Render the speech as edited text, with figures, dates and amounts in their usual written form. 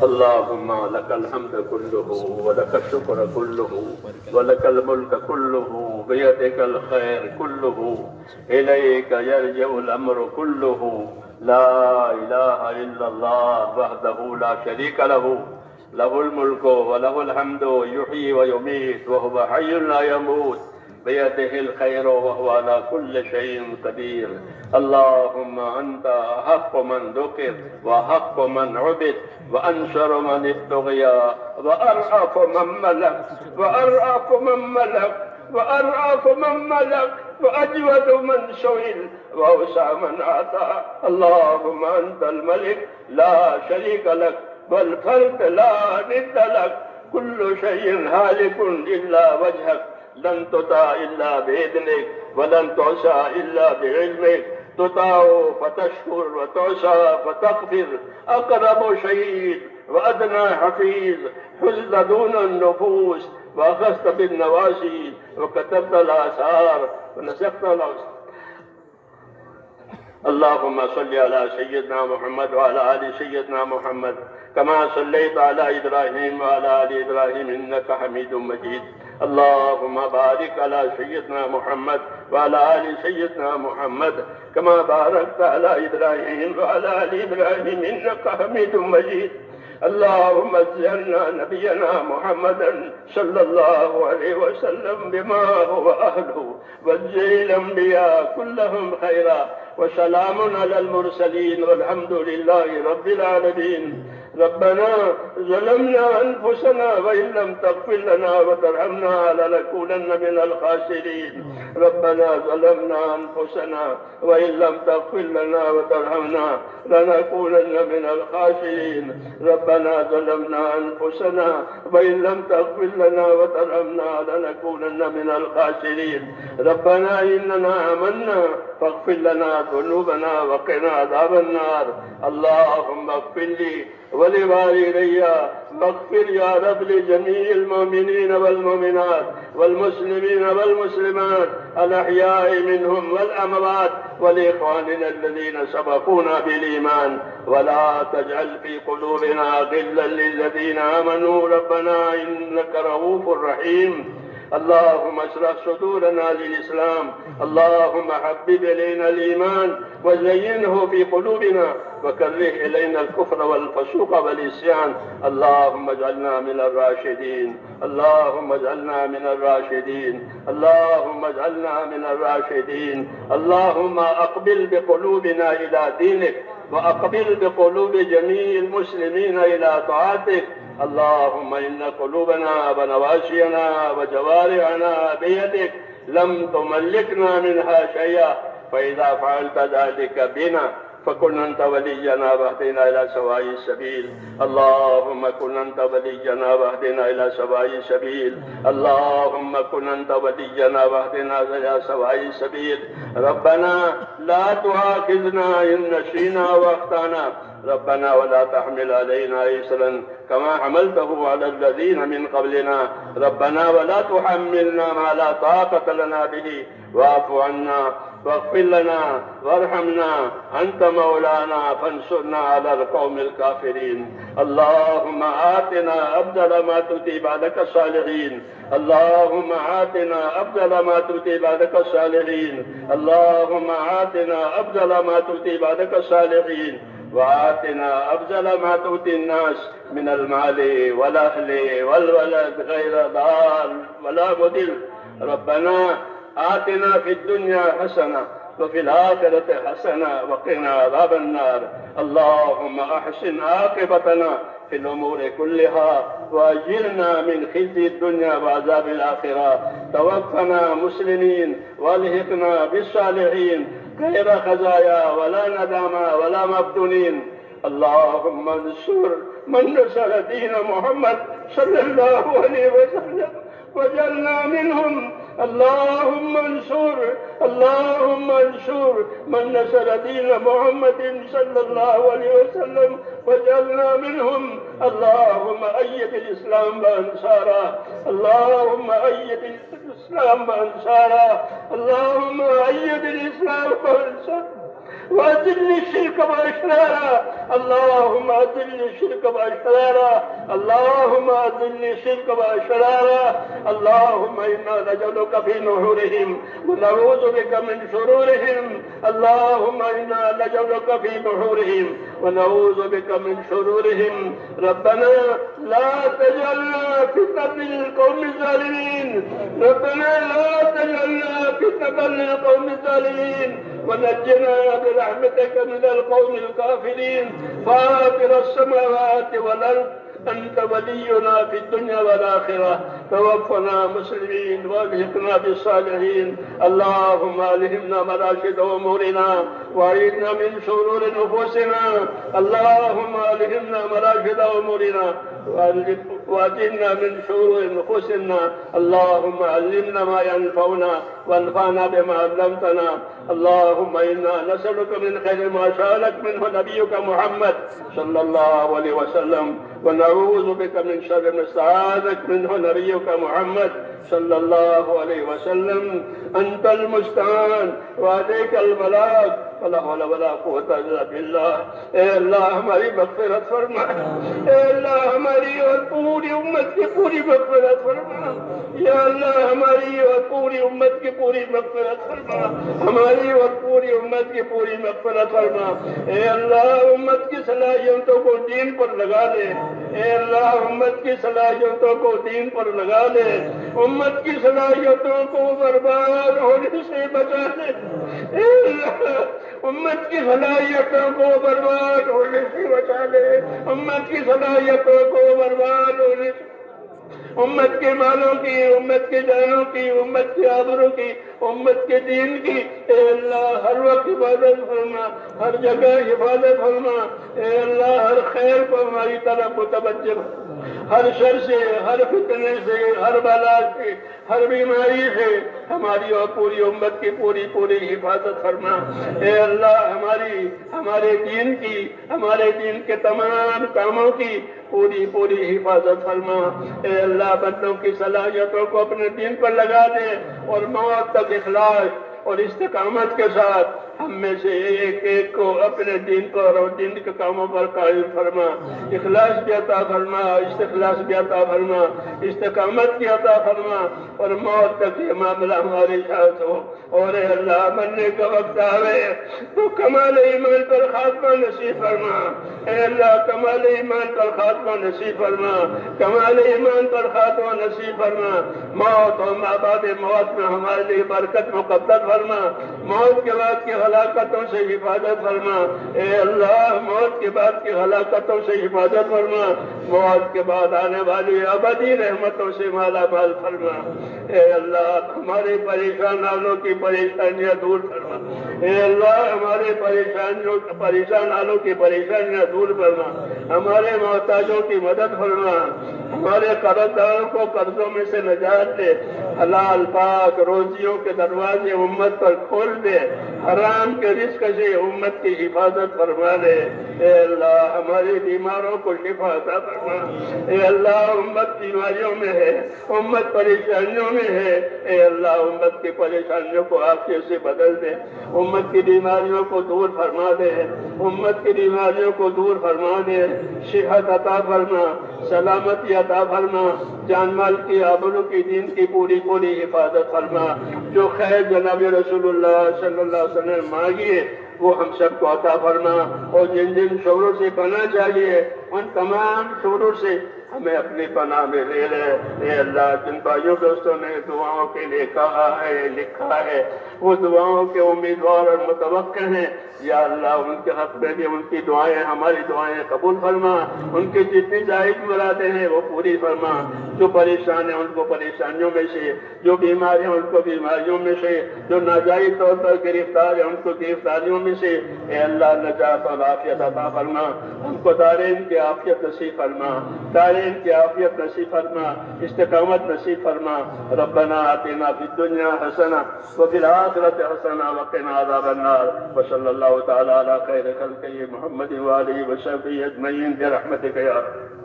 اللهم لك الحمد كله ولك الشكر كله ولك الملك كله بيدك الخير كله إليك يرجع الأمر كله لا إله إلا الله وحده لا شريك له له الملك وله الحمد يحيي ويميت وهو حي لا يموت بيده الخير وهو على كل شيء قدير. اللهم أنت أحق من ذكر وأحق من عبد وأنشر من ابتغي وأرأف من ملك وأرأف من ملك وأرأف من ملك وأجود من سئل وأوسع من أعطى. اللهم أنت الملك لا شريك لك والفرد لا ند لك كل شيء هالك إلا وجهك لن تطاع إلا بإذنك ولن تعصى إلا بعلمك تطاع فتشكر وتعصى فتغفر أقرب شهيد وأدنى حفيظ حل دون النفوس وأخذت بالنواسي وكتبت الآثار ونسخت الأوصار. اللهم صل على سيدنا محمد وعلى آل سيدنا محمد كما صليت على إبراهيم وعلى آل إبراهيم إنك حميد مجيد. اللهم بارك على سيدنا محمد وعلى آل سيدنا محمد كما باركت على إبراهيم وعلى آل إبراهيم إنك حميد مجيد. اللهم اجعلنا نبينا محمدا صلى الله عليه وسلم بما هو أهله واجعل الأنبياء كلهم خيرا وسلام على المرسلين والحمد لله رب العالمين. ربنا ظلمنا أنفسنا وإن لم تغفر لنا وترحمنا لنكونن من الخاسرين. ربنا ظلمنا أنفسنا وإن لم تغفر لنا وترحمنا لنكونن من الخاسرين. ربنا ظلمنا أنفسنا وإن لم تغفر لنا وترحمنا لنكونن من الخاسرين. ربنا إننا آمنا فاغفر لنا ذنوبنا وقنا عذاب النار. اللهم اغفر لي ولوالدي واغفر يا رب لجميع المؤمنين والمؤمنات والمسلمين والمسلمات الأحياء منهم والأموات ولإخواننا الذين سبقونا بالإيمان ولا تجعل في قلوبنا غلا للذين آمنوا ربنا إنك رؤوف رحيم. اللهم اشرح صدورنا للإسلام. اللهم حبب إلينا الإيمان وزينه في قلوبنا وكره إلينا الكفر والفسوق والعصيان. اللهم اجعلنا من الراشدين. اللهم اجعلنا من الراشدين. اللهم اجعلنا من الراشدين. اللهم أقبل بقلوبنا إلى دينك وأقبل بقلوب جميع المسلمين إلى طاعتك. اللهم إن قلوبنا ونواسينا وجوارحنا بيدك لم تملكنا منها شيئا فإذا فعلت ذلك بنا فكن أنت ولينا واهدنا إلى سواء السبيل. اللهم كن أنت ولينا واهدنا إلى سواء السبيل. اللهم كن أنت ولينا واهدنا إلى سواء السبيل. ربنا لا تؤاخذنا إن نسينا وأخطأنا. ربنا ولا تحمل علينا إصرا كما حملته على الذين من قبلنا. ربنا ولا تحملنا ما لا طاقة لنا به واعف عنا واغفر لنا وارحمنا أنت مولانا فانصرنا على القوم الكافرين. اللهم آتنا أفضل ما تؤتي بعدك الصالحين. اللهم آتنا أفضل ما تؤتي بعدك الصالحين. اللهم آتنا أفضل ما تؤتي بعدك الصالحين وآتنا أفضل ما تؤتي الناس من المال والأهل والولد غير ضال ولا مضل. ربنا آتنا في الدنيا حسنة وفي الآخرة حسنة وقنا عذاب النار. اللهم أحسن عاقبتنا في الأمور كلها وأجرنا من خزي الدنيا وعذاب الآخرة. توفنا مسلمين والحقنا بالصالحين غير خزايا ولا ندامى ولا مفتونين. اللهم انصر من نصر دين محمد صلى الله عليه وسلم وجعلنا منهم. اللهم انصر من نصر دين محمد صلى الله عليه وسلم وجعلنا منهم. اللهم أيد الإسلام وأنصاره. اللهم أيد الإسلام وأنصاره. اللهم أيد الإسلام وأنصاره. وأذل الشرك وأشراره، اللهم أذل الشرك وأشراره، اللهم أذل الشرك وأشراره. اللهم إنا نجعلك في نحورهم ونعوذ بك من شرورهم، اللهم إنا نجعلك في نحورهم ونعوذ بك من شرورهم. ربنا لا تجعلنا فتنة للقوم الظالمين، ربنا لا تجعلنا فتنة للقوم الظالمين، ونجنا برحمتك من القوم الكافرين. فاطر السماوات والأرض أنت ولينا في الدنيا والآخرة، توفنا مسلمين والحقنا بالصالحين. اللهم ألهمنا مراشد أمورنا وأعذنا من شرور نفوسنا، اللهم ألهمنا مراشد أمورنا وأعذنا من شرور نفوسنا. اللهم علمنا ما ينفعنا وانفعنا بما علمتنا. اللهم إنا نسألك من خير ما سألك منه نبيك محمد صلى الله عليه وسلم، ونعوذ بك من شر ما استعاذك منه نبيك محمد صلى الله عليه وسلم. أنت المستعان وعليك البلاغ، ولا حول ولا قوة إلا بالله. اے اللہ ہماری مغفرت فرما، اے اللہ ہماری اور پوری امت کی پوری مغفرت فرما، یا اللہ ہماری اور پوری امت کی پوری مغفرت فرما، ہماری اور پوری امت کی پوری مغفرت فرما۔ اے اللہ امت کی صلاحیتوں کو دین پر لگا لے، اے اللہ امت کی صلاحیتوں کو دین پر لگا لے، امت کی صلاحیتوں کو برباد ہونے سے بچا لے، اے اللہ امت کی صلاحیتوں کو برباد ہونے سے بچا لے، امت کی صلاحیتوں کو برباد ہونے سے، امت کے مالوں کی، امت کے جانوں کی، امت کے آبروں کی، امت کے دین کی، اے اللہ ہر وقت حفاظت فرما، ہر جگہ حفاظت فرما، اے اللہ ہر خیر کو ہماری طرف متوجہ، ہر شر سے، ہر فتنے سے، ہر بلا سے، ہر بیماری سے ہماری اور پوری امت کی پوری حفاظت فرما۔ اے اللہ ہمارے دین کی، ہمارے دین کے تمام کاموں کی پوری حفاظت فرما۔ اے اللہ بندوں کی صلاحیتوں کو اپنے دین پر لگا دے اور موت تک اخلاص اور استقامت کے ساتھ ہم میں سے ایک کو اپنے دین پر اور دین کے کاموں پر قائم فرما، اخلاص بھی عطا فرما، استخلاص بھی عطا فرما، استقامت بھی عطا فرما، اور موت تک یہ معاملہ ہمارے ساتھ ہو۔ اور اے اللہ مرنے کا وقت آوے تو کمال ایمان پر خاتمہ نصیب فرما، اے اللہ کمال ایمان پر خاتمہ نصیب فرما، کمال ایمان پر خاتمہ نصیب فرما۔ موت اور ماں بعد موت میں ہمارے لیے برکت مقدر فرما، موت کے بعد کی ہلاکتوں سے حفاظت فرما، اے اللہ موت کے بعد کی ہلاکتوں سے حفاظت فرما، موت کے بعد آنے والی ابدی رحمتوں سے مالا مال فرما۔ اے اللہ ہمارے پریشان حالوں کی پریشانیاں دور فرما، اے اللہ ہمارے پریشان حالوں کی پریشانیاں دور فرما، ہمارے محتاجوں کی مدد فرما، ہمارے قرض داروں کو قرضوں میں سے نجات دے، حلال پاک روزیوں کے دروازے امت پر کھول دے، حرام کے رزق سے امت کی حفاظت فرما دے۔ اے اللہ ہمارے بیماروں کو شفا عطا فرما، اے اللہ امت بیماریوں میں ہے، امت پریشانیوں میں ہے، اے اللہ امت کی پریشانیوں کو عافیت سے بدل دے، امت کی بیماریوں کو دور فرما دے، امت کی بیماریوں کو دور فرما دے، صحت عطا فرما، سلامتی عطا فرما، جان مال کی آبرو کی دین کی پوری حفاظت فرما۔ جو خیر جناب رسول اللہ صلی اللہ علیہ وسلم مانگیے وہ ہم سب کو عطا فرما، اور جن جن شعوروں سے پناہ چاہیے ان تمام شعوروں سے ہمیں اپنی پناہ میں لے لے۔ اے اللہ جن بھائیوں دوستوں نے دعاؤں کے لیے کہا ہے، لکھا ہے، وہ دعاؤں کے امیدوار اور متوقع ہیں، یا اللہ ان کے حق میں بھی ان کی دعائیں ہماری دعائیں قبول فرما، ان کی جتنی جائز مرادیں ہیں وہ پوری فرما، جو پریشان ہیں ان کو پریشانیوں میں سے، جو بیمار ہیں ان کو بیماریوں میں سے، جو ناجائز طور پر گرفتار ہیں ان کو گرفتاریوں میں سے اے اللہ نجات اور عافیت عطا فرما، ہم کو دارین کی عافیت نصیب فرما، دارین کی عافیت نصیب فرما، استقامت نصیب فرما۔ ربنا آتنا فی الدنیا حسنہ وفی الآخرۃ حسنہ وقنا عذاب النار، وصلی اللہ تعالی علی خیر خلقہ محمد وآلہ وصحبہ اجمعین برحمتک یا رب۔